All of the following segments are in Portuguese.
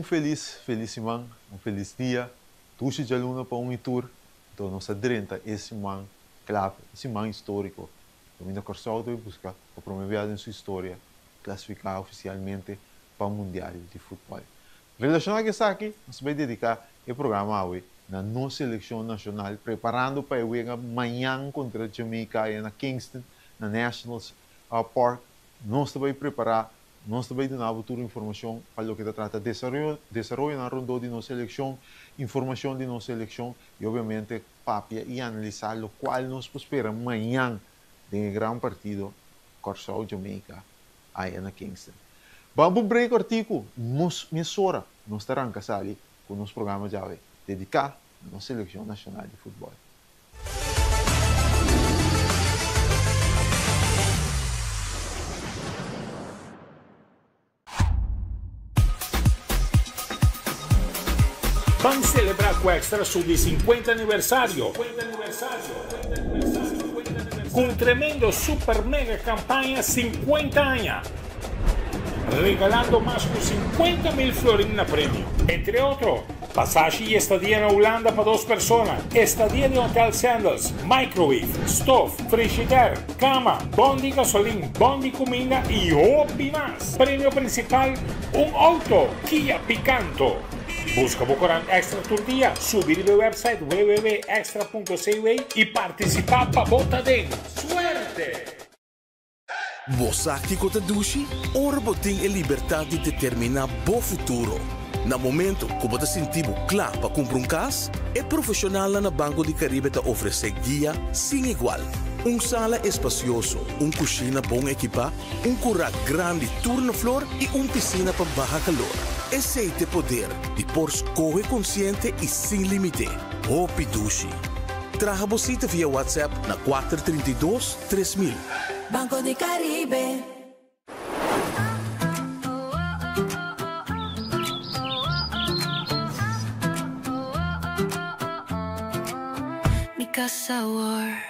feliz semana, feliz dia. Tudo de aluno para tour. Então, nossa drenta esse man clave, esse man histórico. Domina Corsol de buscar para promover em sua história, classificar oficialmente para o Mundial de Futebol. Relacionado a isso aqui, nós vamos dedicar o programa hoje na nossa seleção nacional, preparando para o amanhã contra a Jamaica na Kingston, na Nationals Park. Nós vamos preparar, nós vamos dar toda a informação para o que se trata de desenvolver na ronda de nossa seleção, informação de nossa seleção e, obviamente, papia e analisar o qual nós esperamos amanhã de grande partido Corsol Jamaica aí na Kingston. Vamos break artigo, emissora, nós estaremos ali com o nosso programa já dedicado à nossa seleção nacional de futebol. Vamos celebrar com o Extra Sub 50 aniversário. Com um tremendo super mega campanha 50 anos. Regalando mais de 50.000 florins na prêmio. Entre outros, passagem e estadia na Holanda para 2 pessoas, estadia de Hotel Sandals, microwave, stove, frigideira, cama, bom de gasolina, bom de comida e hobby mais. Prêmio principal, um auto Kia Picanto. Busca Bocoran Extra todo dia, subir no website www.extra.co e participar para botar dentro. Suerte! Você que conta dushi, ora tem a liberdade de determinar o futuro. No momento que você sentir claro para comprar casa, é profissional na Banco de Caribe te oferece guia sem igual. Sala espacioso, cozinha bom equipa, curral grande turno flor e piscina para baixo calor. Esse é o poder de por escolha consciente e sem limite. Hopi Dushi. Traga você via WhatsApp na 432-3000. Banco de Caribe. Mi casa war.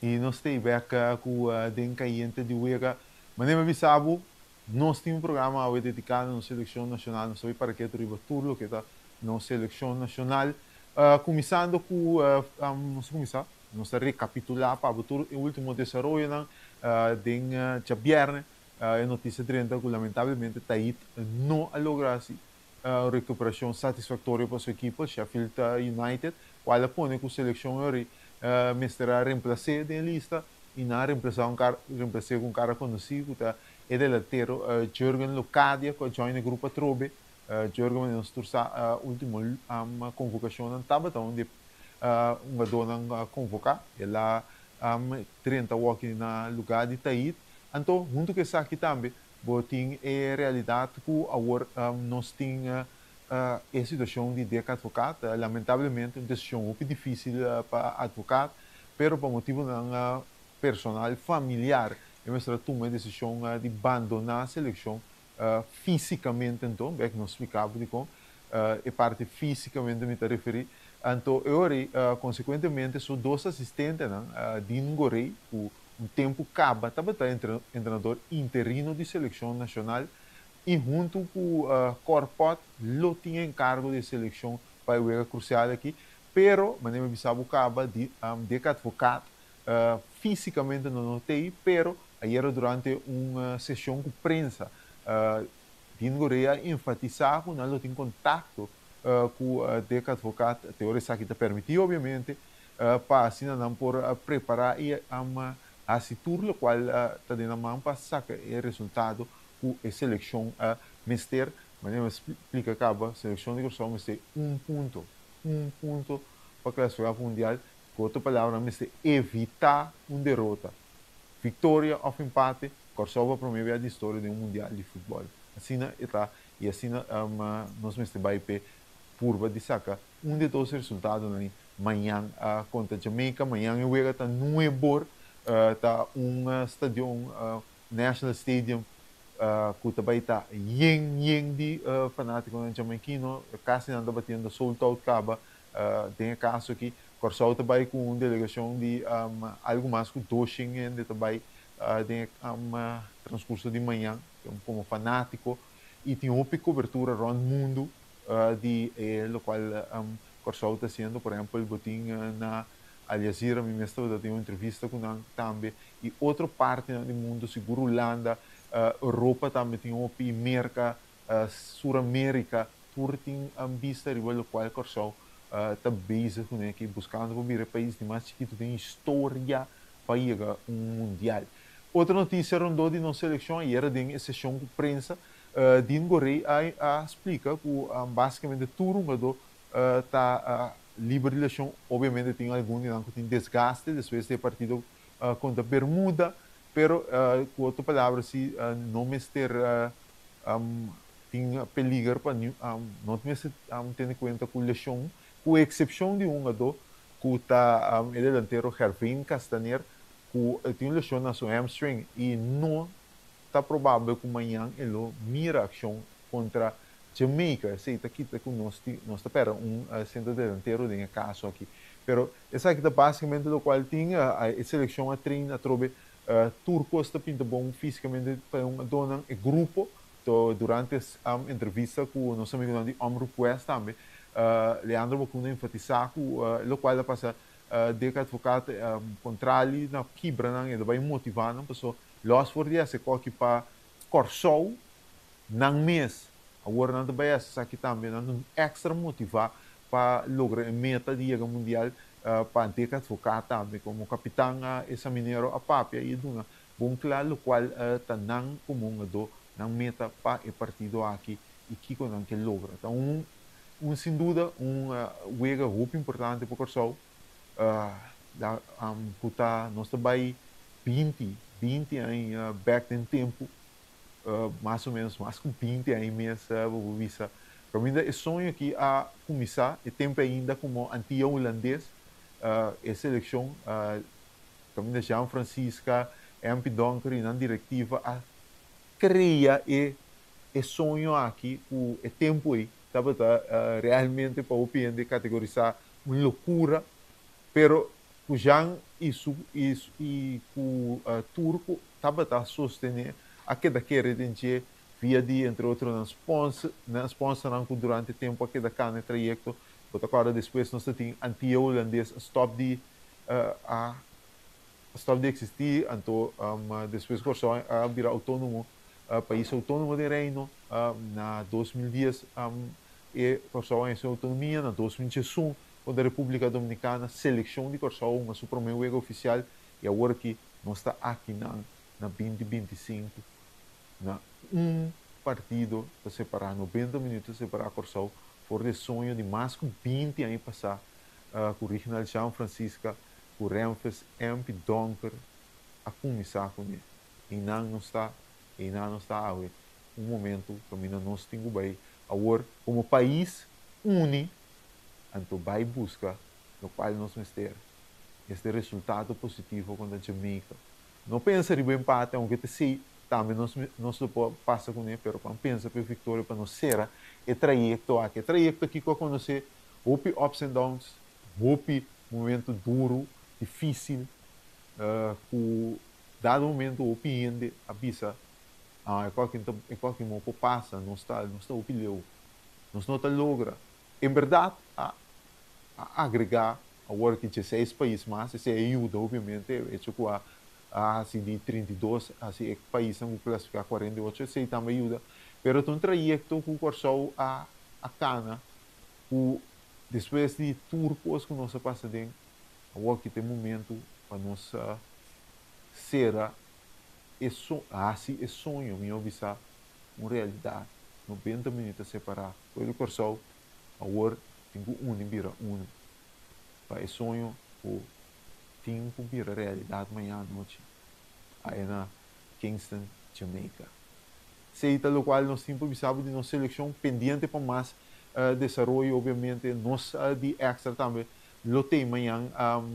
E nós temos com a Dencaíente de Uega. Mas nem me avisava, nós temos um programa dedicado à seleção nacional. Não sei para que arriba tudo que está na seleção nacional. Começando com, vamos começar, nós recapitular para o último desenvolvimento de viernes. A notícia 30 que lamentavelmente Tahit não logrou recuperação satisfatória para sua equipe, Sheffield United, qual põe com a seleção mestra reemplacer da lista e na reemplaçar com um cara conhecido, que é delantero Jürgen Locadia, que joina o grupo Trobe. Jürgen nos trouxe a última convocação na Tabata, onde uma dona convocar, ela 30 walking na lugar de Tahit. Então, junto com isso aqui também, botin é realidade que agora nós temos a situação de advogado, lamentavelmente, uma decisão muito difícil para advogado, pero por motivo da personal familiar, eu tomei a decisão de abandonar a seleção fisicamente, então, é que não explicava de como, e parte fisicamente me está referindo. Então, eu, consequentemente, sou dois assistentes, Dino Gorei, um tempo acaba, estava treinador interino de seleção nacional, e junto com o Corpot, eu tinha encargo de seleção para o Ega Crucial aqui, pero, mas não me sabe o cabo de advogado, fisicamente não notei, pero, aí era durante uma sessão com prensa, Dino Goreia enfatizar que não tem contato com o advogado, teoria que te permitiu, obviamente, para assim não por preparar e assistir o qual está dando mão para sacar o resultado com a seleção mister, mas eu explico acaba, a seleção de Corsão mister um ponto para classificar para o mundial, com outra palavra, mister evitar uma derrota, vitória ou empate, Corsão vai promover a história de um mundial de futebol. Assim está, e assim nós mister vai per curva de saca de todos os resultados amanhã contra Jamaica, amanhã eu vou estar no Ebor, tá estádio National Stadium, que também está yen de fanático jamaiquino, quase não está batendo sold out caba, tem caso aqui, Corsão também com uma delegação de algo mais que 200 de também tem transcurso de manhã como fanático e tem uma cobertura around mundo de lo qual Corsão está sendo, por exemplo, o botim na Al Jazeera, me estava tendo uma entrevista com ele também, e outra parte do mundo, seguro Holanda, Europa também tem uma América, Sul-América, tudo tem vista de o qual Corsão está busy com ele, buscando vir a país de mais chiquito, tem história para chegar mundial. Outra notícia rondou de nossa seleção, e era de sessão de prensa, Dino Gorei explica que basicamente tudo mundo está livre relação, obviamente tem algum que tem desgaste depois do partido contra Bermuda, pero com outra palavra se não mister tem peligro para não ter em conta com lesão, com exceção de jogador que está o delantero Hervin Castaner, que tem lesão na sua hamstring e não está provável que amanhã ele mira a ação contra Jamaica, se está aqui com nós espera centro delantero de caso aqui. Pero essa aqui é basicamente o qual tem a seleção a treina trobe turco está pinta bom fisicamente para uma dona e grupo durante a entrevista com o nosso amigo de Omro Quest também Leandro Bacuna enfatizar que o qual passa de que advogado contrali na quebra não ele vai motivar não pessoa los for dia se coloca para Corsão não mês agora não também essa aqui também não extra motivar para lograr a meta de chegar mundial para ter que advogado também como capitão essa mineiro a papia e duna bom claro o qual está não comum do não meta para o partido aqui e que não que logra então sem dúvida jogo muito importante para Corsão nós também 20 anos back em tempo mais ou menos mais com 20 anos mesmo visa para mim é sonho que a começar e tempo ainda como antigo holandês a seleção também Jean Francisca MP Donker e na diretiva a criar e sonho aqui o tempo aí estava realmente para o PND categorizar uma loucura pero o Jean e o turco estava sostener aquela querer via de entre outros na sponsor durante o tempo aquele cane trajecto porque agora depois nós temos antigo holandês stop de existir então depois Corsão a virar autônomo país autônomo de Reino na 2010 e Corsão em sua autonomia na 2011 quando a República Dominicana seleção de Corsão uma sua primeira jogo oficial e agora que nós está aqui na 2025 na partido para separar 90 minutos separar Corsão for de sonho de mais de 20 anos passar com o original Jean Francisca com o Renfes MP Donker a começar com ele e não está momento que nós temos bem Agora, como país, une, então vai buscar no qual nós vamos ter este resultado positivo com a Jamaica. Não pensa em empate, aunque te sei, também nós passa com ele, mas quando pensa para a vitória, para nós ser o trajeto aqui. O trajeto aqui que eu conhecer, houve ups and downs, houve momento duro, difícil, que dado momento houve ainda avisa, em qualquer momento passa, não está opilhou, nós não está logra. Em verdade, a agregar a work que 16 países mais, isso ajuda, obviamente, é tipo assim de 32, assim é país não classificar 48, isso também ajuda. Pero tem um trajeto que começou a cana, que depois de turcos que nós passa dentro, a work tem momento para nós ser é sonho, me observar uma realidade, 90 minutos separar. Ele começou a work tem que vira para esse sonho o tem que virar realidade amanhã à noite aí na Kingston, Jamaica. Sei tal qual nós temos pensado de nossa seleção pendente para mais desenvolvimento, obviamente nós de extra também lotei amanhã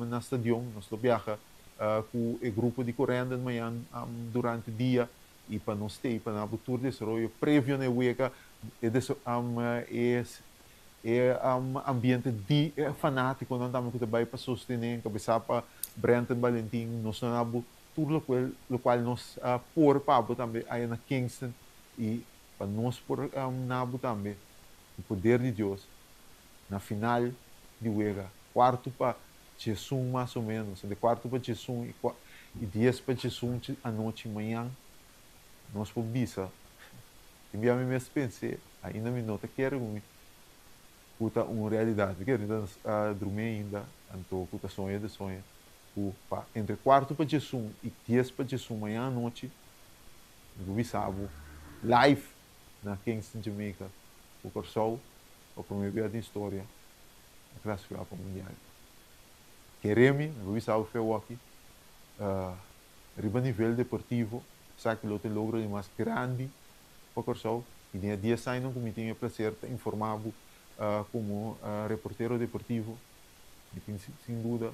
na estadião, nós viaja com o grupo de correndo amanhã durante o dia e para nós ter para o tour de desenvolvimento prévio na week ambiente de fanático, não estamos também para sostener, cabeça para Brenton Valentim, nós não temos tudo o qual nós por para também aí na Kingston e para nós por nabo também o poder de Deus na final de Uega, quarto para Jesus mais ou menos, de quarto para Jesus e 10 para Jesus à noite manhã, nós por bisa, enviar-me mesmo pensar, ainda me nota que era puta uma realidade, que ainda dormir ainda, então puta sonho de sonho, entre quarto para Jesus e 10 para Jesus manhã à noite, eu vi live na Kingston, Jamaica, o Corsol, a primeira vez da história, a classificar para o Mundial. Queremos, eu vi foi aqui, a nível deportivo, sabe que o outro logra mais grande para o Corsol, e dia a dia sai no comitê para ser informado como reportero deportivo, e tem sem dúvida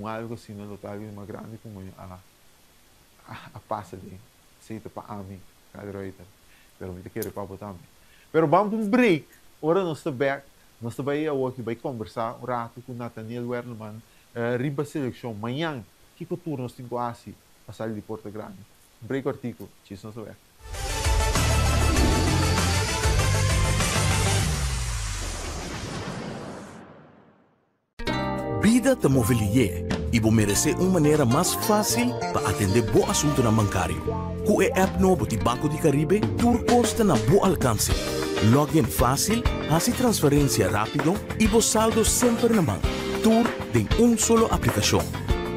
algo assim no local mais grande como a passa de aceita para a mim, cada reita, pero me quero para botar também. Pero vamos para um break, ora nós está back, nós está aí aqui vai conversar um rato com Nathaniel Werleman, riba seleção amanhã, que turno nós temos quase a sair de Porto Grande. Break o artigo, nós está back. Vida te movelie e vou merecer uma maneira mais fácil para atender bom assunto na bancário. Com o app novo de Banco de Caribe, tudo custa na bom alcance. Login fácil, hace transferência rápido e vos saldo sempre na mão. Tudo em solo aplicação.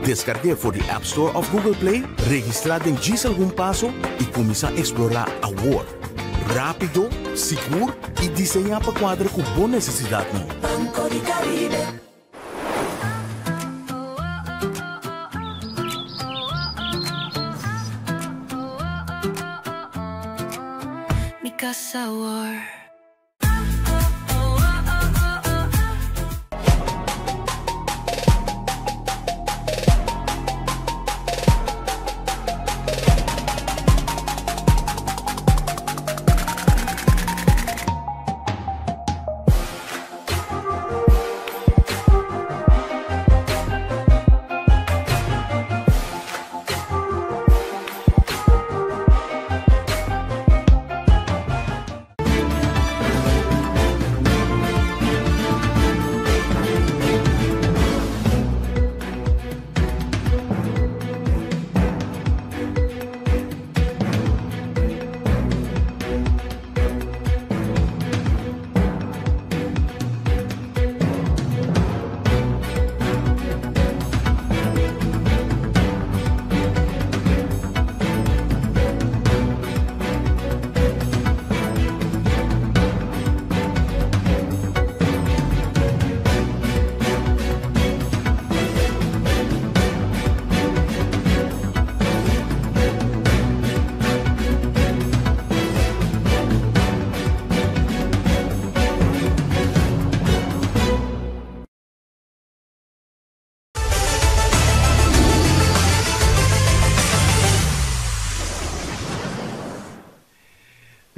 Descargue for the App Store of Google Play, registrar em diz algum passo e começar a explorar a world. Rápido, seguro e desenhar para quadra com boa necessidade. Banco de Caribe. Sour.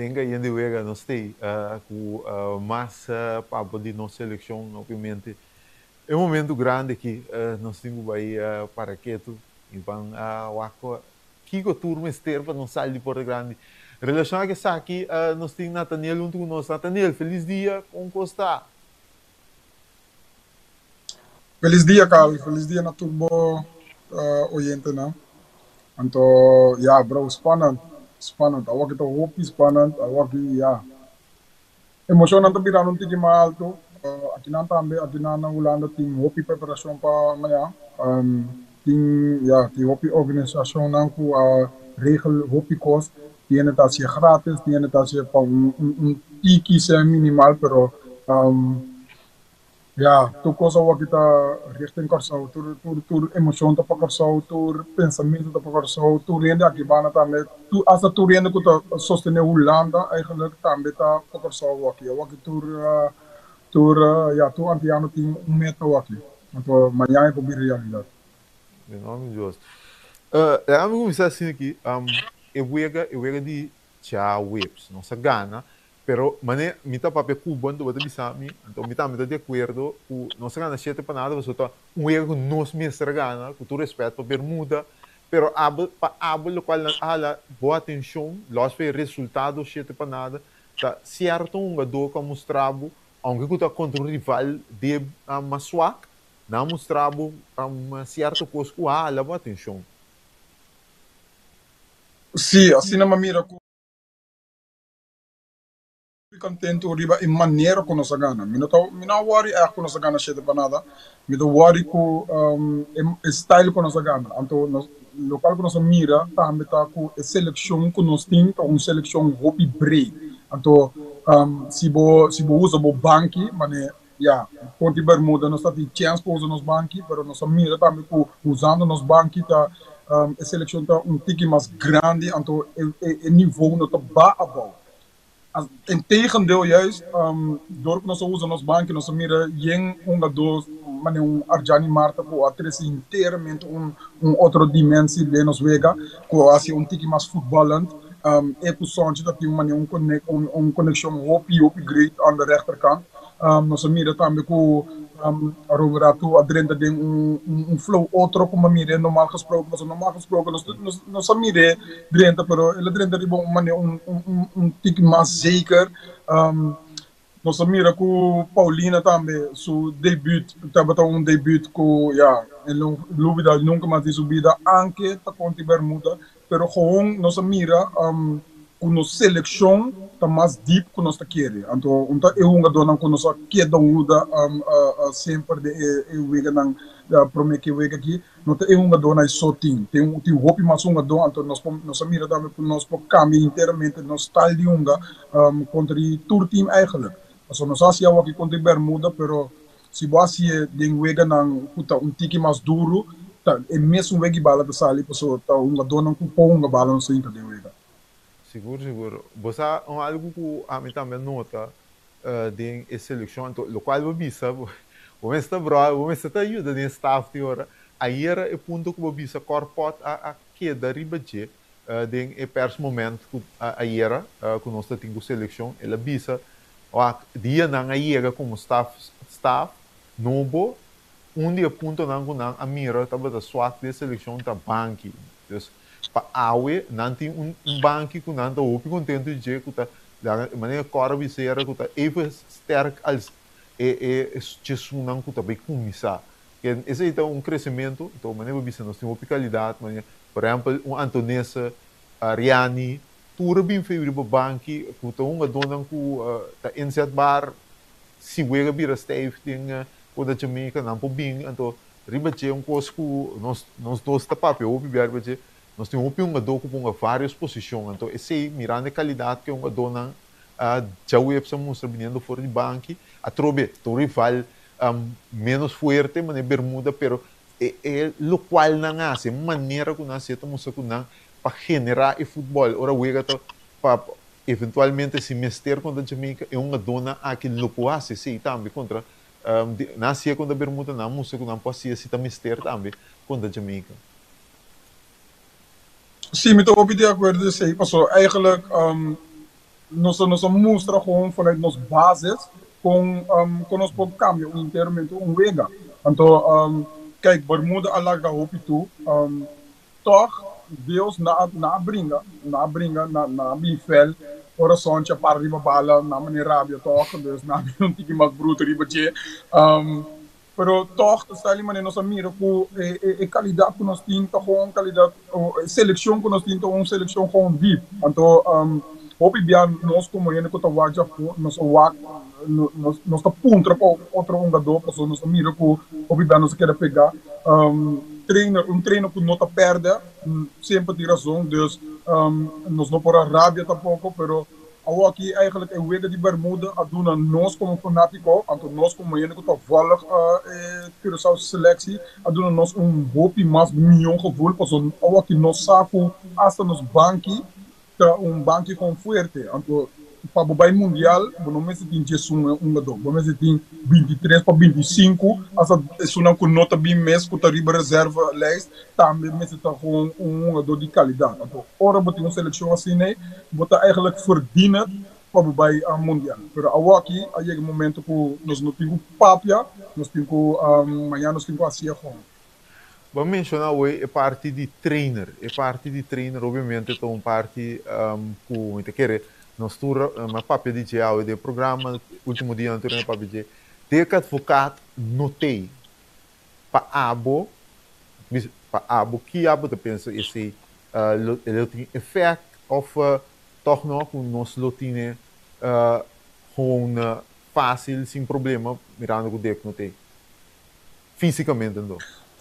tenga ainda wega não sei com massa para de nossa seleção obviamente é um momento grande que nós temos aí para quieto e vão wako kiko turma esterva não sai de Porto Grande relação a que está aqui nós temos Nathaniel junto com nós Nathaniel feliz dia como está Feliz dia, Carl. Feliz dia na turbo oyente, né? Então, ja, bro, spannend. Spannend. Awak itu hopi spannend. Awak ja. Emosionante biran un tiki malto. Akinan tambe akinana ulanda ting hopi preparação pa maya. Ting ja, die hopi organisação nanku regel hopi kost. Tiene tasje gratis, tiene tasje pa un tiki se minimal, pero ja, tu cosa wa kita richting Curaçao, tur emoção ta pa Curaçao, tur pensamento ta pa Curaçao, tur rende aqui bana também, tu asa tur rende ku ta sostener Holanda eigenlijk também ta pa Curaçao wa aqui ja, tu antiano ting meta wa aqui, então amanhã é por realidade. Em nome de Deus. Vamos começar assim aqui, eu vou de tchau webs, nossa gana. Pero, mané, mita papel cubano, tu bota bisami, então mita de acordo, o nossa gana chete para nada, você tá erro nos mestre gana, com tu respeito para bermuda, pero abo qual na ala, boa atenção, nós fez resultado chete para nada, tá certo jogador que mostrava, aunque tu tá contra o rival de Maswak, não mostrava certo coisa com ala, boa atenção. Sim, assim na mira contento riba in maneira com nossa gana. Mina worry com nossa gana cheia de banada. Mina worry com style com nossa gana. Então, local com nossa mira, também tá com seleção com nós tem, tá uma seleção hopi break. Então, se bo usa bo banki, mané, ja, ponte bermuda, nós tá de chance para usar nos banki, pero nossa mira também com usando nos banki tá a seleção tá tique mais grande, então o nível não tá ba Integendeel, juist, door que nós usamos nos bancos, nós mira yen jogador, mas Arjani Marta, que atrasa inteiramente outra dimensão de nos vega, que assim tiki mais futebolland, é que o Sancho tem conexão hopi great aan de rechterkant. Nós mira também que Roberto adrenda de flow outro como mire normal gesproken nós mire drenta pero ele drenta de bom maneira tique mais zeker nós mira com Paulina também seu debut também debut com ja ele lubida nunca mais de subida anche ta conti bermuda pero gewoon nós mira com nossa seleção está mais deep que nós queremos. Então, é um jogador que nós queremos sempre de wega nang promete que wega aqui. Não é um jogador na só tem hope mais um jogador. Então, nós mira também por nós por caminho inteiramente nós style de unga contra o tour team eigenlijk. Então, nós assim aqui contra Bermuda, pero se você de wega nang puta tiki mais duro, é mesmo wega bala de sali, pessoa tá um jogador não com um bala no centro de wega. Seguro. Você algo que a mim também nota de seleção, então, o qual eu bisa, vamos estar bravo, vamos estar ajuda de staff de hora. Aí era o ponto que eu bisa corpot a queda riba de pers momento que aí era que nós temos seleção, ela bisa o dia não aí era como staff novo, dia ponto não a mira estava da swat de seleção da banque. Pa awe nanti banki ku nanta opi contento de que tá maneira cora visera que tá even sterk als jesunan que tá bem começar que esse então crescimento então maneira bisa nós temos qualidade maneira por exemplo Antonessa Ariani tudo bem feito para banki que tá dona que tá insetbar se wega bira steve tem o da Jamaica não por bem então ribache coisa que nós dois tá papel opi biar bache nós temos um jogador com várias posições, então esse mirando a qualidade que um jogador não já o EPSA mostra vindo fora de banco, a trobe, o rival menos forte, mas é bermuda, pero é o qual não há, é maneira que nós estamos usando para generar o futebol, ora o jogador para eventualmente se mester contra a Jamaica é um jogador que não pode ser também contra nascia contra a bermuda, não mostra que não pode ser se mester também contra a Jamaica. Sim, ik ben het de acordo. Eigenlijk, nós mostra gewoon vanuit nos bases com nos pouco cambio internamente wega. Então, kijk, Bermuda alaga hopi tu, toch Deus na bringa na bifel horizonte para riba bala na maneira rabia toch, dus na um tiki mais bruto riba je. Pero toch, está ali maneira nossa mira com qualidade que nós temos, com qualidade, seleção que nós temos, uma seleção com deep. Então, hopi bian nós como ele que tá waja por nós tá puntra para outro jogador, para nós mira com hopi bian nós quer pegar treino que não tá perde, sempre tem razão, dus nós não por a rabia tampouco, pero aqui eigenlijk een wega die Bermuda a doen nós como fanático, então nós como ele que tá volg Curaçao selectie, a doen nós hopi mais milhão gevoel, porque aqui nós saco hasta nos banki banki com fuerte, então para o bairro mundial, não me se tem Jesus jogador, não me se tem 23 para 25, essa é com nota bem mês que está riba reserva lijst, também me se está com jogador de qualidade. Então, ora botar uma seleção assim, né, botar eigenlijk verdienen para o bairro mundial. Pero aqui, aí é o momento que nós não temos papia, nós temos amanhã nós temos assim a Vamos mencionar hoje a parte de trainer, obviamente, é uma parte que quer nós tura uma papel de geral de programa último dia anterior para ver de que advogado notei para abo que abo te pensa esse ele tem efeito of toch nog com nós lotine gewoon fácil sem problema mirando com de que notei fisicamente então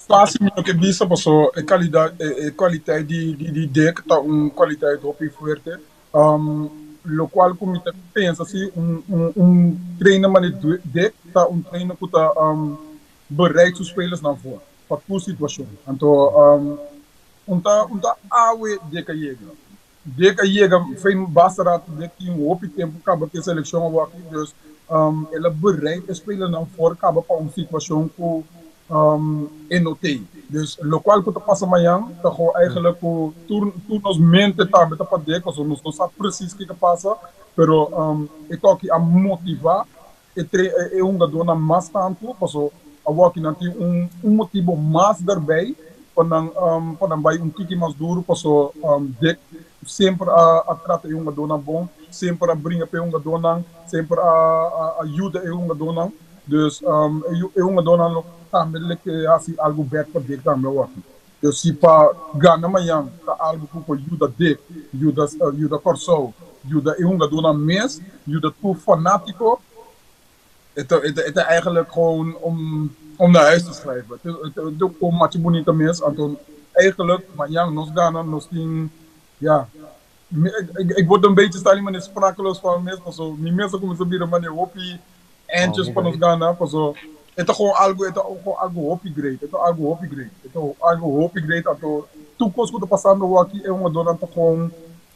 fácil no que visa passou a qualidade de deck tá qualidade hopi forte lo qual como te pensa assim treinamento de deck tá treino que tá bereid os spelers na voor para tua situação então tá awe deca chega fez bastante deck em hopi tempo acaba que seleção aqui dus ela bereid os spelers na voor acaba para uma situação que notei. Dus lo qual que passa amanhã, tá eigenlijk o turnos mente também tá para deco, nós não sabe preciso que passa, pero eu tô aqui a motivar e jogador na mais tanto, porque aqui não tem motivo mais daarbij, para vai tiki mais duro, porque dek sempre a trata o jogador na bom, sempre a brinca para o jogador na, sempre a ajuda o jogador na, dus o jogador na também que assim algo beto para dek também aqui. Eu se para ganhar amanhã tá algo que ajuda dek, ajuda Curaçao, ajuda um jogador na mês, ajuda tu fanático. Het eigenlijk gewoon om naar huis te schrijven. Het ook een matje bonita mês, então eigenlijk amanhã nós ganhamos, nós tem ja. Ik word een beetje staan maar sprakeloos van mês, maar zo die mensen komen zo bieden maar die hopi eindjes van ons Ghana, maar zo het is gewoon algo hopi great, het is algo hopi great, então toekomst que passando aqui é uma dona tá com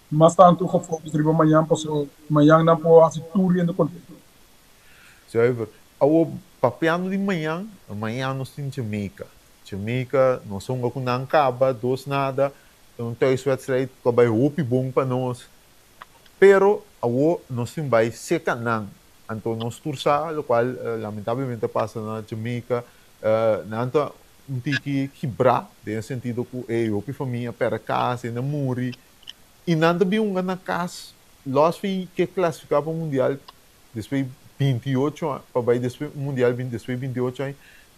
bastante gefocust riba amanhã, porque amanhã não pode tour in de contexto. Zuiver. Ao papiano de amanhã nós temos Jamaica, nós somos com Nancaba, dos nada, thuiswedstrijd que vai hopi bom para nós. Pero nós temos vai secanang. Então nós tursa, o qual lamentavelmente passa na Jamaica, nanta tiki quebrar, no sentido que hopi família para casa, na muri, e nada bem na casa, nós que classificar para o mundial, depois 28 para vai depois mundial 28 anos,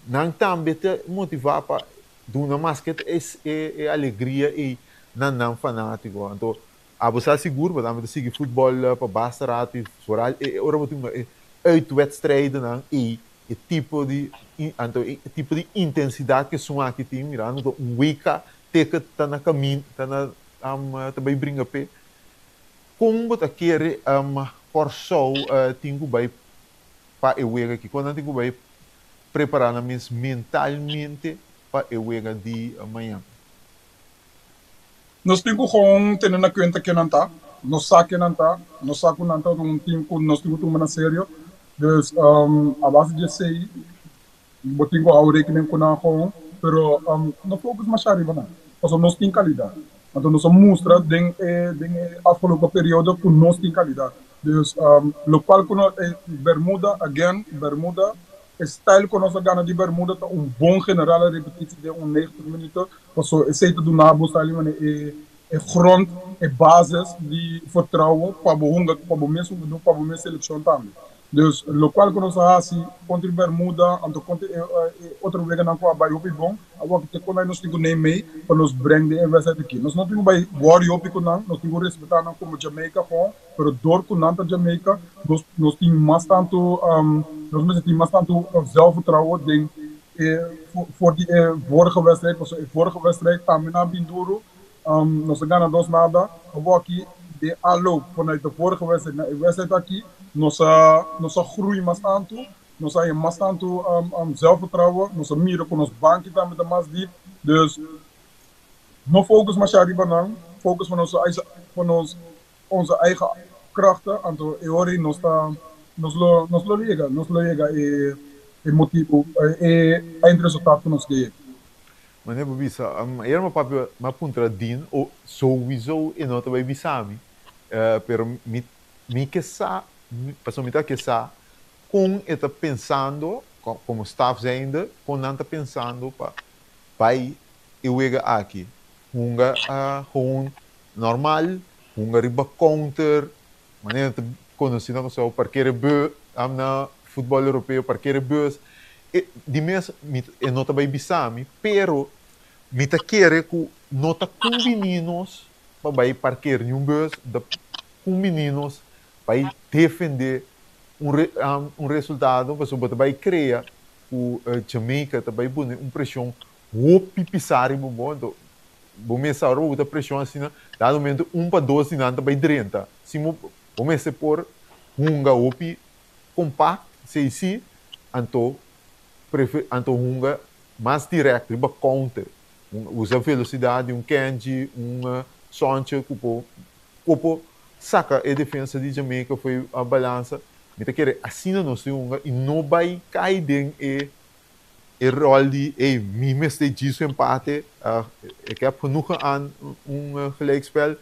não também te motivar para dar mais que é alegria e não fanático. Então a você seguro para também seguir futebol para basta rato, vooral ora moet uitwedstrijden dan tipo de intensidade que são aqui tem mirando week teke tá na caminho tá na também brinca pe como você quer Curaçao tingo vai para o week aqui quando tingo vai preparar na mentalmente para o week de amanhã. Nós temos que ter na conta que não tá, nós sabe não tá um time que nós temos que tomar sério, dus a base de sei, botinho a rekening com nós com, pero não focus mais arriba não, porque nós temos qualidade, então nós mostra den afgelopen periode que nós temos qualidade, Dus local kuno Bermuda again, Bermuda style kuno sa gana di Bermuda ta bom generale repetitie de 90 minuten. So sei te doen nabo style man grond basis die vertrouwen pa bohunga pa bomesu do pa bomes seleção também. Dus local kuno sa hasi contra Bermuda, anto contra outro vega na ko abai hopi bom, awa que te kona nos tingo nem mei para nos bring de universidade aqui. Nós não tingo bai worry hopi kunan, nós tingo respeitar na como Jamaica com, pero door kunan ta Jamaica, nós tingo mais tanto nós mesmo tingo mais tanto zelfvertrouwen ding voor die vorige wedstrijd, was vorige wedstrijd Tamina Binduru, nós ganhamos dos nada, awa aqui de alô vanuit de vorige wedstrijd naar de wedstrijd aqui, nossa groei mais tanto, nossa é mais tanto zelfvertrouwen, nossa mira com nos banki também da mais diep, dus no focus mais arriba não, focus van onze eigen krachten, anto eori nos lo liga e motivo e eindresultaat van ons geven. Mas Bisa, era uma papel uma puntra din ou sowieso e nota vai bisami, pero mi que sa passou me que sa com está pensando como staff ainda, com não está pensando para vai eu ega aqui, hunga normal, hunga riba counter, maneira conhecida como o parqueiro bus, na futebol europeu parqueiro bus, de mês e nota vai bisami, pero me tá querer que nota com meninos para vai parqueiro em bus, com meninos vai defender resultado, mas você vai criar o Jamaica também uma pressão roupa pisar e bom, então vamos a outra pressão assim, dado momento 1-2 e nada vai 30, se vamos por hunga roupa compacto, se anto hunga mais direto, riba counter, usa velocidade, Kenji, Sonche, cupo saca a defesa de Jamaica foi a balança, me tá querer assim não se hunga e não vai cair dentro rol de me meste disso empate, ik heb genoeg aan gelijkspel,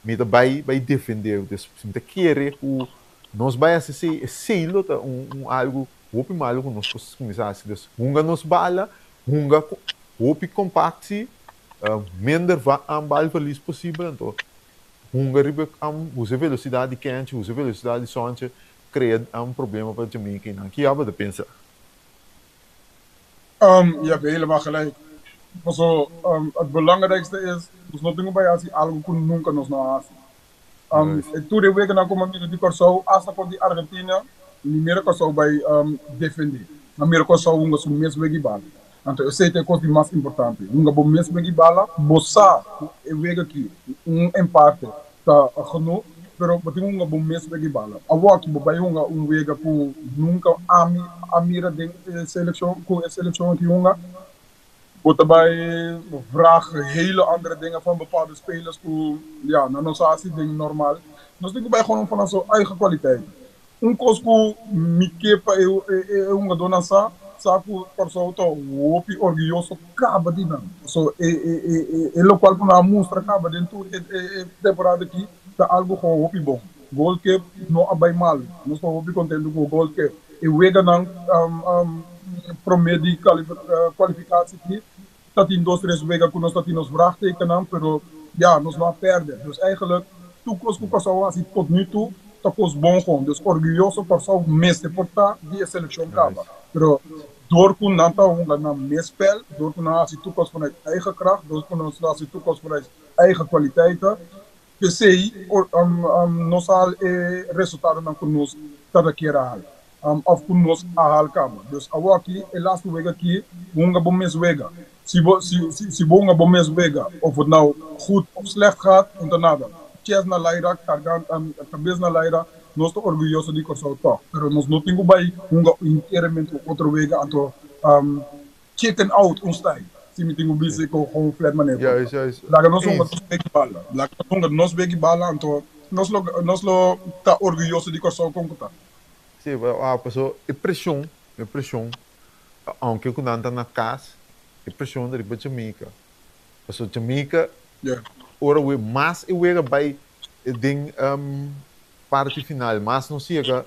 me tá vai defender, dus me tá querer que nós vai assistir selo algo hopi malo nós possamos começar assim, dus hunga nos bala, hunga hopi compacti, minder bal verlies possível, então hunga ribe usa velocidade quente, usa velocidade sonche, cria problema para Jamaica en aqui há de pensar. Je hebt helemaal gelijk. So, het belangrijkste is, dus nog dingen bij als algo kun nunca nos na asi. Toen de weken na komen met die corso, als dat die Argentina, niet meer corso bij defender. Na meer corso hunga su mes wegi bala. Então eu sei que é coisa mais importante. Hunga bom mes wegi bala, bossa e wega aqui empate tá genoeg. Pero bating hunga bom mes wegi bala. Awaki bobai hunga wega ku nunca amira de seleção com a seleção aqui hunga. Bota bij vragen hele andere dingen van bepaalde spelers. Ja, na nossa assim ding normal. Nós temos bij gewoon van onze eigen kwaliteit. Cosco me quepa hunga dona saco persoa to opi orgulhoso acaba de não. So lo qual na mostra acaba dentro temporada aqui tá algo com opi bom. Goal que não abai mal. Nós estamos opi contente com o goal que e wega não promedio kwalificatie aqui. Dat in 2-3 weken kunnen dat in ons vraagtekenen, pero ja, nos não perde. Dus eigenlijk, toekomst com o assim tot nu toe, dat kost bom gewoon. Dus orgulhoso persoa mestre portar die seleção acaba. Pero door kun nanta hunga na meespel, door kun na assim toekomst vanuit eigen kracht, door kun na assim toekomst vanuit eigen kwaliteiten. Que sei, nos al resultaten dan kun nos tada keer halen. Of kun nos ahal kama. Dus awa aqui, e laatste week aqui, hunga bom mes wega. Se bonga bom mes wega, of het nou goed of slecht gaat, dan nada. Chess na Laira, cabeça na Laira, nós estamos orgulhosos de corso top. Pero nós não temos bem inteiramente outra wega, então chicken out ons tijd. Se me tenho visto com flat maneira. Juist. Laga nós vamos begi bala. Laga nós begi bala, então nós lo tá orgulhosos de corso com conta. Sim, pessoal, é pressão, aunque quando anda na casa, é pressão da riba Jamaica. Pessoal, Jamaica, ora we mais eu era by ding parte final, mas não chega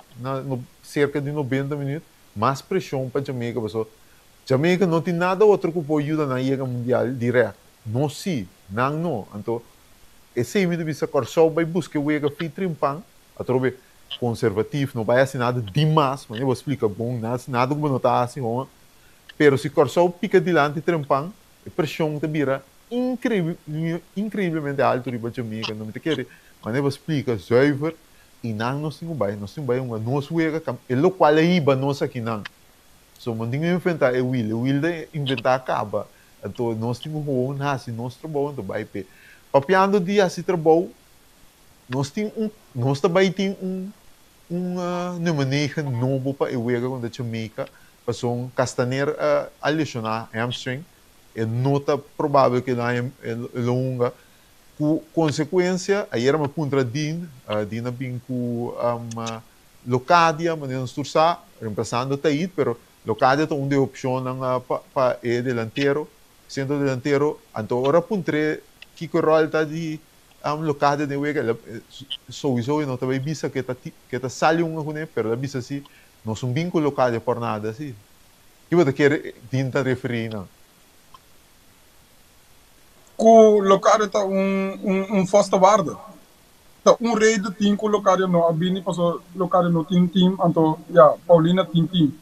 cerca de 90 minutos, mais pressão para Jamaica. Jamaica não tem nada outro que pode ajudar na Liga Mundial direto. Não sim, não. Então, esse é o que Corsol vai buscar o Liga Fitrimpang, a trobe conservativo, não vai assim nada demais, mas eu vou explicar bom, nada como não está assim, pero se Corsol pica dilante Trimpang, a pressão te vira incrivelmente alto para Jamaica, não me te quer, mas eu vou explicar zuiver e nós temos uma nossa Liga, é o qual é iba nossa aqui não. So, man tinha inventar o Will de inventar acaba. Então, nós temos um nasi, nós trabalhamos também. Papiando dia se trabalho, nós também temos uma maneira nova para o Liga quando a Jamaica passou castaneiro a lesionar hamstring. É nota provável que não é longa. Com consequência, aí era uma contra Dina bem com Locadia, mas não estou reemplazando Taid, pero Locadia tem uma opção para o delantero, centro delantero, então agora puntre que o rol está de Locadia de Wega, sowieso não também bisa que tá saliu mas a bisa assim, não são bem com Locadia por nada assim. Que você quer tentar referir não? Com Locadia está vaste waarde. Tá reden team com Locadia não, a Bini passou Locadia no team, então ja, Paulina team.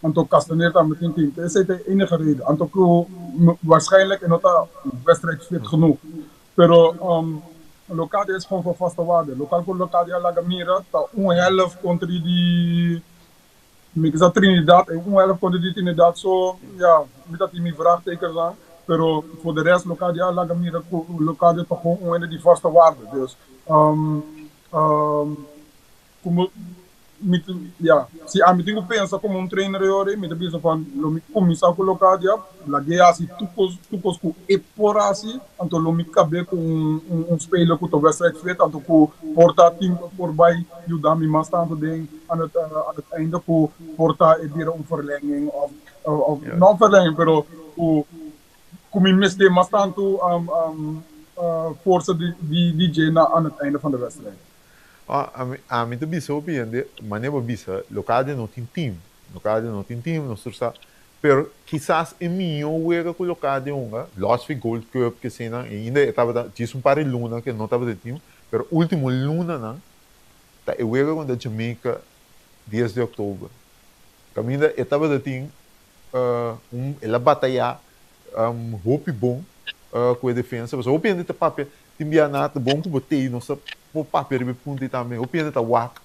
Anto Castaneer met een team. Dat is de enige reden. Anto waarschijnlijk en dat wedstrijd fit genoeg. Pero Locadia is gewoon van vaste waarde. Locadia Lagamira, dat helft contra die Trinidad en helft contra die Trinidad. Zo, ja, niet dat hij me vraagtekens aan. Pero voor de rest Locadia Lagamira, Locadia toch gewoon die vaste waarde. Dus, se a mim tenho pensa como trainer eu me debisa van lo mi começar com Locadia la guia assim tukos com eporasi então lo mi cabe com speler com o wedstrijd fit então com porta team por bij ajudar me mais tanto ding aan het einde com porta e weer verlenging of não verlenging pero com me miste mais tanto força de DJ aan het einde van de wedstrijd. A mim também sou opinião, mas não bisa, Locadia não tem time, não sursa, pero quizás é melhor jogar com Locadia Lost Gold Cup que se ainda estava diz par de luna que não estava de time, pero último luna não, tá eu joga com a Jamaica 10 de outubro, caminha estava de time, ela batalha, hope bom com a defesa, mas opinião de papel timbia nada bom que botei não sabe o papel de ponto também o piano tá wak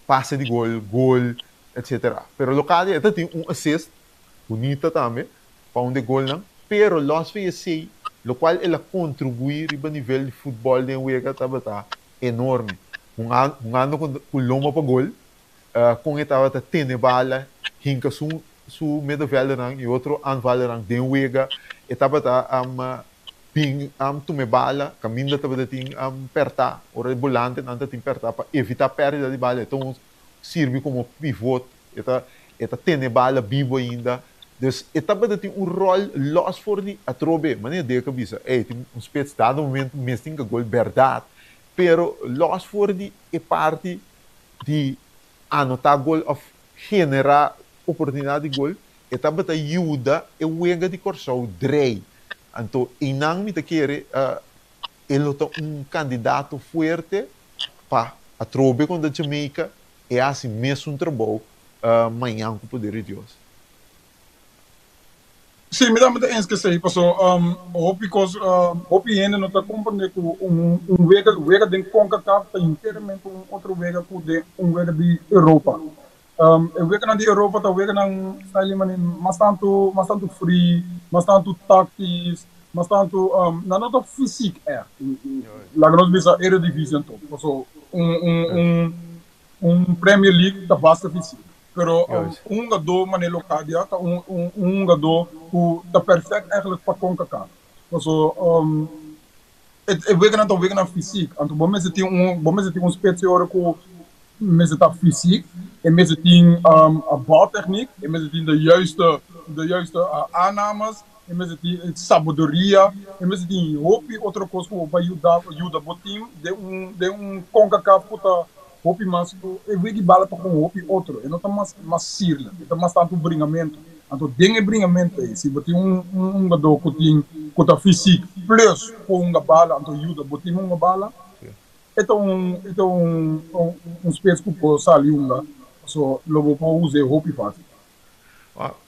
passe de gol etc. Pero Locadia até tem assist bonita também para um de gol não pero Los VSC o qual ela contribui para o nível de futebol de Uega tá enorme ano com loma para gol com estava tá tendo bala hinka su middenvelder e outro aanvaller de Uega estava tá tume bala, caminho da tabating perta, ora volante nanta tim perta para evitar perda de bala, então serve como pivot, eta tene bala vivo ainda, dus etapa tem rol los for die atrobe, maneira de cabeça, tem spets dado momento mesmo que gol verdade, pero los for die parte de anotar gol of generar oportunidade de gol, etapa ajuda e Uega de Corsol drei. Então, inang me quer ele é candidato forte para a trobe com a Jamaica e assim mesmo trabalho amanhã com o poder de Deus. Sim, me dá eens que sei, passou hope ainda não está compreendendo que vega de CONCACAF está inteiramente outro vega que vega de Europa. Vega na de Europa tá vega na style mais tanto free, mais tanto táctico, mais tanto não tá físico lá nós bisa Eredivisie top, so Premier League tá basta físico, pero jogador mané Locadia tá jogador que tá perfeito eigenlijk para CONCACAF, so vega na físico, então bom mas tem spesiale que mas está físico en mensen die baltechniek, en mensen die de juiste aannames mas tem sabedoria, mas tem hope, outra coisa que vai ajuda o time, de CONCACAF puta hope mas eu vejo bala com hope outro, e não tá mais sirla, tá mais tanto brinhamento. Então, tem brinhamento aí, se você jogador que tem físico, plus com uma bala, então ajuda, você uma bala, então um space que pode sair so logo pode usar hope fácil.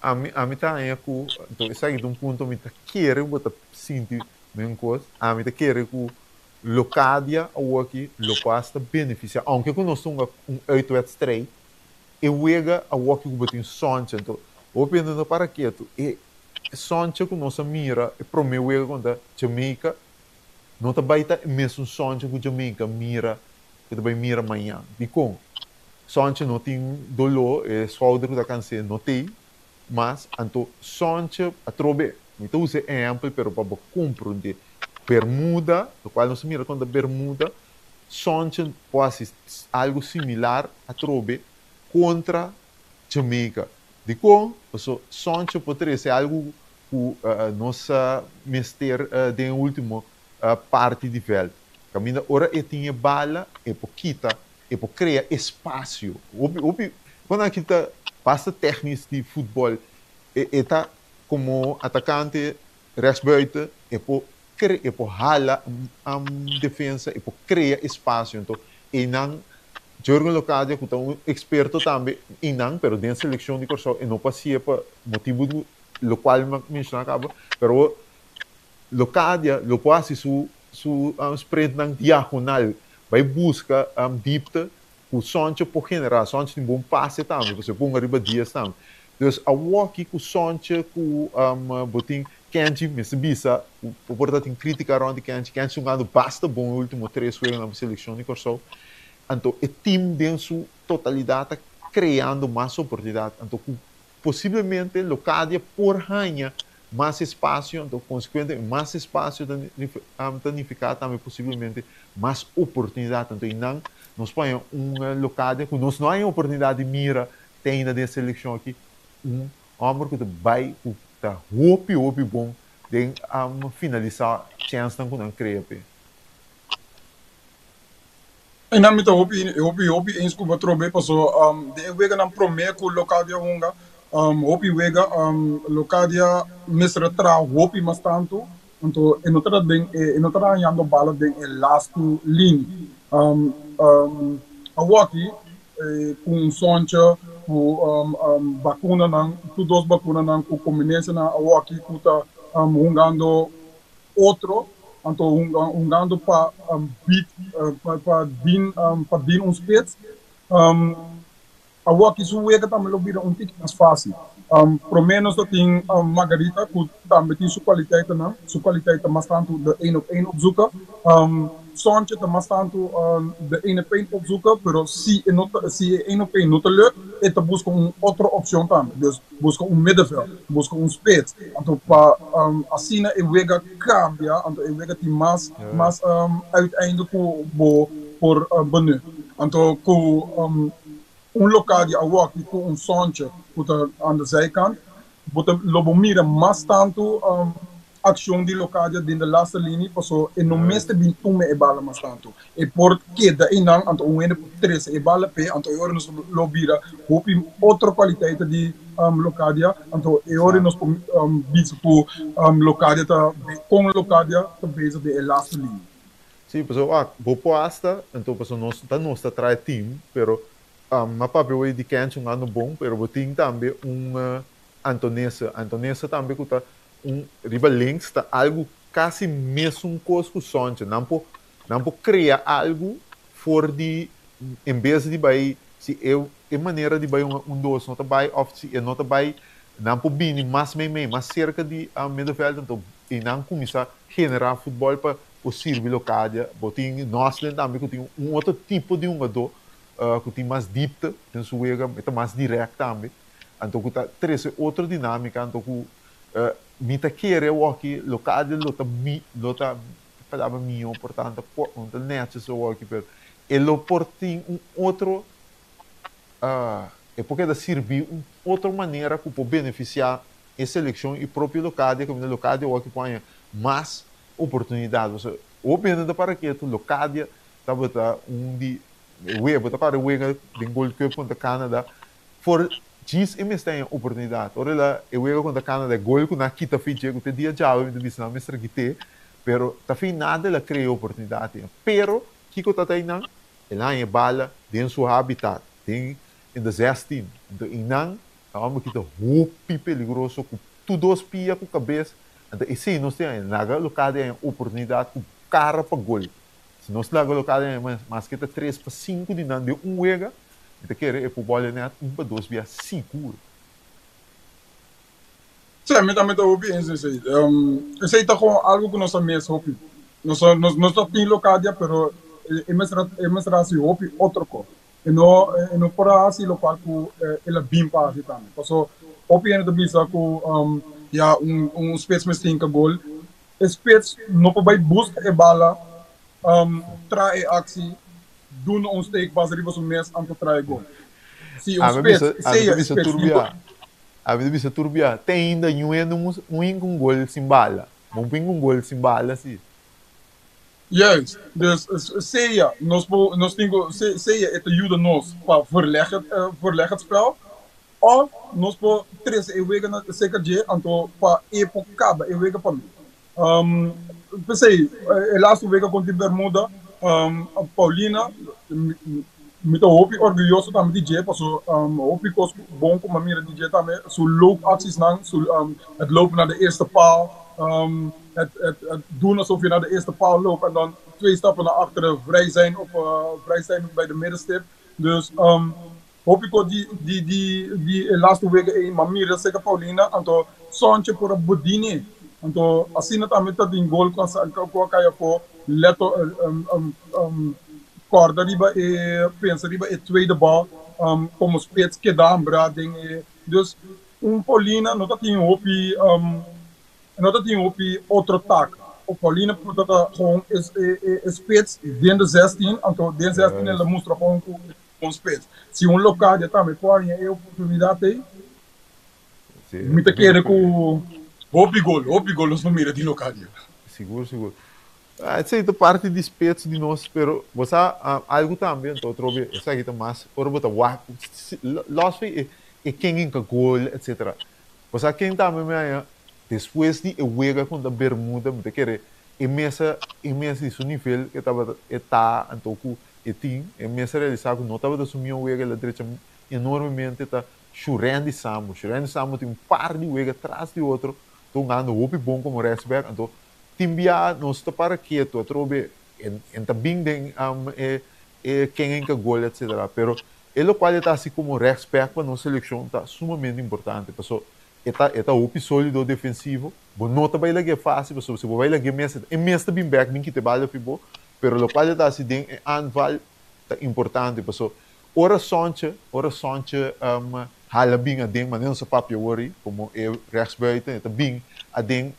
A mim tá aí com, então isso aí de um ponto me tá querer botar sentir mesmo coisa, a mim tá querer com Locadia ou aqui lopasta beneficia, aunque eu não sou um 8-3, eu wega a walk que botem sonche, então o pendendo para quieto e sonche com nossa mira e pro meu wega quando Jamaica não tá baita mesmo sonche com Jamaica mira que também mira amanhã, de com sonche não tem dolor e shoulder da canse não tem, mas então sonche a trobe, então usa exemplo pero para compreender Bermuda, lo qual não se mira quando Bermuda, sonche quase algo similar a trobe contra Jamaica. De com, sonche poderia ser algo que nossa mister de último parte de velho. Caminha ora e tinha bala e pouquita e por criar espaço. Quando a gente passa técnicas de futebol, está como atacante, rechtsbuiten, e por hala a defesa e por criar espaço. Então, e não Jorgen Locadia, que é um experto também, e não, pero dentro da seleção de Corsão, e não passei por motivo do qual me mencionava, pero Locadia, lo pode su sprint na diagonal, vai buscar dipta, o sonche por generar, sonche tem bom passe também, você põe arriba dias também. Então, a walk com sonche, com botin Kenji, Missabisa, o portanto tem crítica around Kenji jogando basta bom o último 3 jogos na seleção de Corsão. Então, o time dentro sua totalidade criando mais oportunidade. Então, possivelmente, Locadia por ranha mais espaço, então, consequentemente, mais espaço danificar também possivelmente mais oportunidade. Então, não, nós põe Locadia, que nós não há oportunidade de mira, tem na seleção aqui, homem que vai, tá hope bom, de finalizar chance que não cria. E na minha hopi em escuba trobe passou de wega na prome com Locadia hunga hopi wega Locadia mesra tra hopi mas tanto então e não tra yando bala den e last line a waki com soncha com vacuna nan tu dos vacuna nan com combinação na a waki kuta hungando outro então hungando para din uns pets a walk is wega também lobira tic mais fácil pro menos dat tem Margarita que também tem sua qualidade mais tanto de 1-op-1 opzoeken Sontje te mais tanto de 1-op-1 opzoeken pero se 1-op-1 não te lukt e te busca outra opção também dus busca middenveld busca spits então para assim e wega cambia então e wega tem mais uiteindelijk por benu então com Locadia a walk com Sontje aan de zijkant lobo mira mais tanto ação de Locadia dentro da laatste linie passou e no meeste bin tume e bala mais tanto e porque da inang anto ene por 3 e bala pe anto ore nos lobira hopi outra qualidade de Locadia anto e ore nos bis por Locadia tá com Locadia tá bezig de laatste linie. Sim, pessoal, boa posta, então pessoal nós tá trai time, pero papel de Kenji um ano bom, pero tem também Antonessa também que tá riba links está algo quase mesmo coisa que sonha, não pode criar algo fora de em vez de vai se eu é maneira de vai dois não tá vai of se não tá vai não pode vir mais cerca de middenveld então e não começar a generar futebol para o servir Locadia, botin nós também que tem outro tipo de jogador que tem mais dipta, tem sua é mais direto também, então que tá três outra dinâmica, então que mita querer o aqui Locadia lota palavra minha portanto onde net so aqui per ele portem outro é porque da servir outra maneira que pode beneficiar essa seleção e próprio Locadia, como o Locadia o que põe mais oportunidades. O pena da para que o Locadia estava de web, para o web de Gold Cup contra Canadá, for diz e mesmo tem oportunidade. Ora lá, eu web contra Canadá, gol com na quinta feita, que dia já eu me disse na mestra que te, pero tá fim nada ela cria oportunidade. Pero que que tá tendo? Ela é bala dentro do habitat, tem em 16. Então, inang, vamos que tá rupi peligroso com tudo os pia com cabeça. Então, esse nós temos naga Locadia oportunidade com cara para gol. Se nós naga Locadia mais que 3 para 5 de não de wega, então querer é para bola net 1 para 2 via seguro. Sim, me também estou ouvindo isso aí. Isso aí está com algo que nós também hopi. Nós só tem Locadia, pero é mais assim hopi outro co. E não por assim local que ela bem para assim também. Porque hopi ainda bisa com ja spits met 10 goal. Spits não pode buscar a bala, trai actie, doen ons steekpas, riba zo mes aan te trai goal. Zie ons spits, a vida bisa turbia, tem ainda um gol sem bala. Vamos pôr um gol sem bala, sim. Juist, dus Seja, Seja het ajuda nos para verleggen het spel. Of nós por 3 wegen zeker je anto para época e wegen para mim. Pensei, laatste wegen contra Bermuda, Paulina, me tô hopi orgulhoso também de je, porque hopi kost bom com a minha de je também, so loopacties nang, so het lopen naar de eerste paal, het doen alsof je naar de eerste paal loopt en dan 2 stappen naar achteren vrij zijn bij de middenstip. Dus hoop ik die laatste weken in Mamira zeker Paulina, anto sontje voor een Budini, anto assim het amit dat in goal kan je voor leto corda riba pensa riba tweede bal como spits que dá brading dus Paulina não tem hopi outro taak. O Paulina dat gewoon is spits dentro de 16, anto dentro de 16 ela mostra gewoon com spits. Se Locadia também pode ter oportunidade aí, muita querer com hopi gol nos números de Locadia. Seguro. Essa é a parte de spits de nós, pero você algo também, então trobe, essa aqui tá mais, ora bota wak, lost e quem em gol, etc. Você quem também me depois de wega com a Bermuda, muita querer imensa de seu nível que está antoku etim, imensa realizar que não estava de assumir o wega lá direita enormemente está chorando Samu tem um par de wega atrás de outro, tô ganhando o bom como respeito, então timbia não está para quieto, trobe enta bem den quem em que gol etc. Pero ele qual está assim como respeito para nossa seleção está sumamente importante, pessoal. Eta upi sólido defensivo, bo nota vai lá que é fácil, pessoal, se vai lá que é mesmo bem back, bem que te bala fibo, pero lo qual está assim den anval tá importante, pessoal. Ora sonche, hala bem a den, mas não se papel worry, como é rechtsbuiten, eta bem a den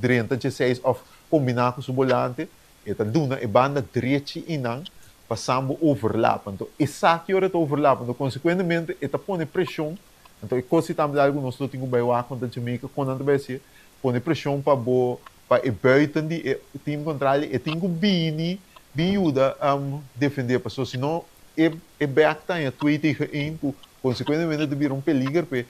36 of combinar com o volante, eta duna e banda direita e não passando overlap, então essa que hora tá overlap, então consequentemente eta põe pressão. Então, se também algo nós temos que ver contra a Jamaica, quando vai ser, põe pressão para o buiten de time contrário, e tem que bem ajuda a defender a pessoa, senão é back time, é 2-1, consequentemente de vir peligro para a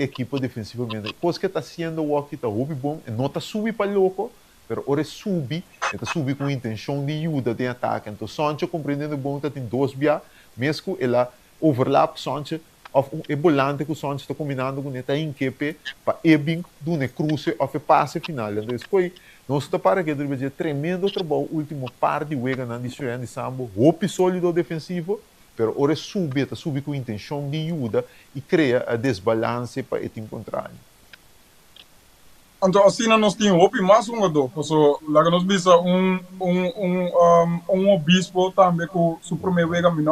equipe defensivamente. Coisa que está sendo o que está bom, não está subindo para louco, mas ora está subindo com intenção de ajuda de ataque. Então, Sancho compreendendo bom, tem 2 via, mesmo ela overlap Sancho, of o volante que o Santos está combinando com ele em QP para ebing do ne cruce of passe final. Então foi nós está para que deve ser tremendo trabalho último par de wega na distribuição de Sambo, hope sólido defensivo, pero ora sube com intenção de ajuda e cria a desbalance para esse contrário. Então assim nós temos hope mais do, porque lá nós vimos obispo também com o primeiro wega mina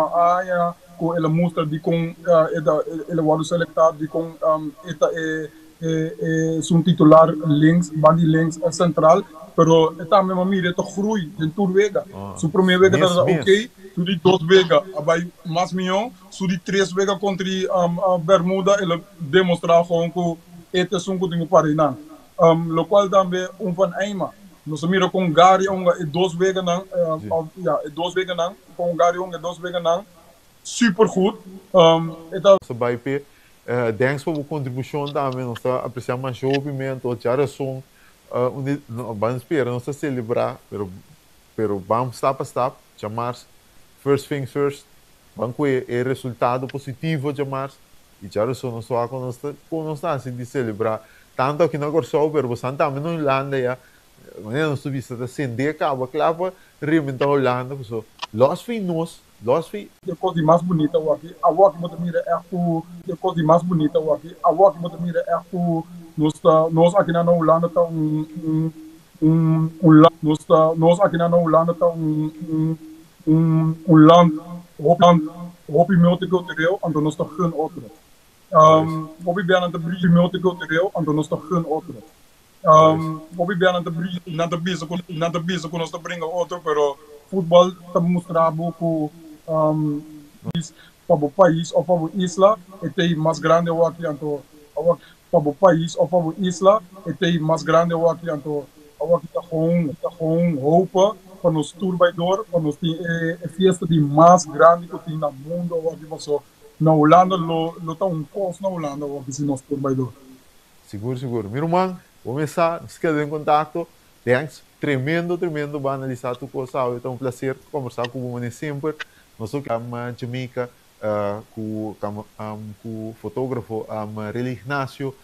com ela mostra de com ela vai selectar de com um titular links, bandi links central, pero também uma mira to groei de tour vega. Su primeiro vega tá ok, su de 2 vega abai mais milhão, su de 3 vega contra Bermuda ela demonstrar com este é um coisa para não. Local também van Eima. Nós mira com Gary e 2 weken lang, ja, 2 weken lang, com Gary e 2 weken lang, super goed. Sa BIP, thanks for a contribution também, nós apreciamos mais o movimento, já era som, vamos esperar, nós celebrar, pero vamos step a step, chamar first things first, vamos ter o resultado positivo, chamar, e já era som, nós vamos assim de celebrar, tanto aqui na Corsol, pero você também na Holanda, já, maneira nós vista da acender acaba clava realmente a Holanda so los finos a coisa mais bonita aqui a walk muito mira é a coisa mais bonita aqui a walk muito mira é nós aqui na Holanda tá nós aqui na Holanda tá land hoop multicultureel en dan is toch geen outro hoop bem aan de brie multicultureel en dan is toch geen outro Bobby bem na de bisa com nós brinca outro, pero futebol está mostrando que para o país ou para a isla é mais grande o aqui então para o país ou para a isla é mais grande o aqui então aqui está com roupa para nos turbador para nos é festa de mais grande que tem no mundo o aqui você na Holanda lo tá custo na Holanda o aqui se nos turbador seguro meu irmão começar, se quer em contato, thanks, tremendo, para analisar tu coisa, é um prazer conversar com você sempre, nós somos a Jamaica, com o fotógrafo, Relly Ignacio,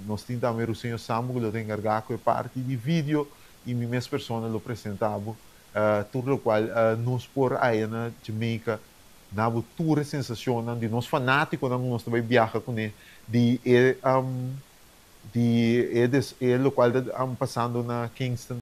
nós temos também o senhor Samu, que tem encarregado com parte de vídeo, e minha mesma pessoa lo apresentava, tudo o qual nos por aí na Jamaica, na toda sensação, de nós fanáticos, nós também viaja com ele, de o qual estamos passando na Kingston.